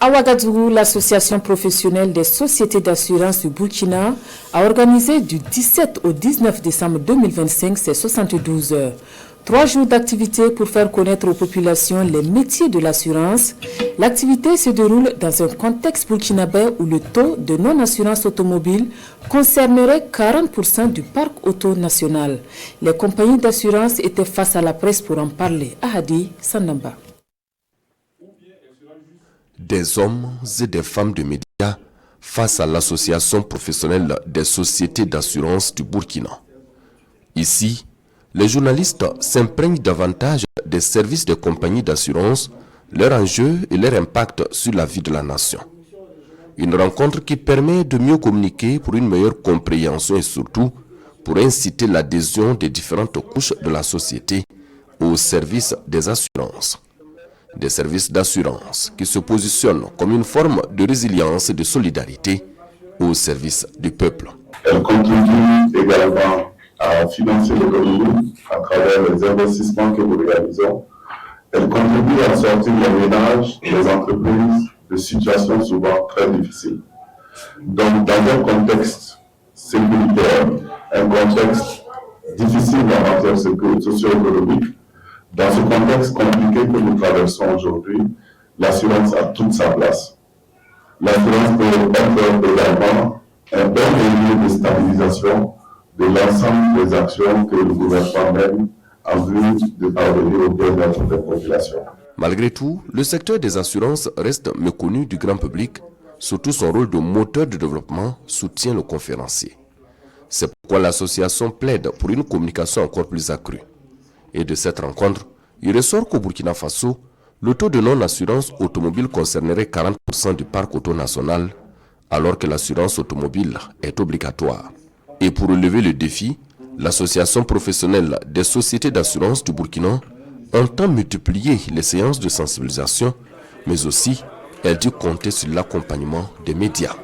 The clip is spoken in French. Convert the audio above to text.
À Ouagadougou, l'association professionnelle des sociétés d'assurance du Burkina a organisé du 17 au 19 décembre 2025 ses 72 heures. 3 jours d'activité pour faire connaître aux populations les métiers de l'assurance. L'activité se déroule dans un contexte burkinabé où le taux de non-assurance automobile concernerait 40% du parc auto national. Les compagnies d'assurance étaient face à la presse pour en parler. Ahadi Sandamba. Des hommes et des femmes de médias face à l'association professionnelle des sociétés d'assurance du Burkina. Ici, les journalistes s'imprègnent davantage des services des compagnies d'assurance, leurs enjeux et leur impact sur la vie de la nation. Une rencontre qui permet de mieux communiquer pour une meilleure compréhension et surtout pour inciter l'adhésion des différentes couches de la société au service des assurances. Des services d'assurance qui se positionnent comme une forme de résilience et de solidarité au service du peuple. Elle contribue également à financer l'économie à travers les investissements que nous réalisons. Elle contribue à sortir les ménages et les entreprises de situations souvent très difficiles. Donc, dans un contexte sécuritaire, un contexte difficile en matière socio-économique, dans ce contexte compliqué que nous traversons aujourd'hui, l'assurance a toute sa place. L'assurance peut être également un bon levier de stabilisation de l'ensemble des actions que le gouvernement mène en vue de parvenir au bien-être des populations. Malgré tout, le secteur des assurances reste méconnu du grand public, surtout son rôle de moteur de développement soutient le conférencier. C'est pourquoi l'association plaide pour une communication encore plus accrue. Et de cette rencontre, il ressort qu'au Burkina Faso, le taux de non-assurance automobile concernerait 40% du parc auto national, alors que l'assurance automobile est obligatoire. Et pour relever le défi, l'association professionnelle des sociétés d'assurance du Burkina entend multiplier les séances de sensibilisation, mais aussi elle dit compter sur l'accompagnement des médias.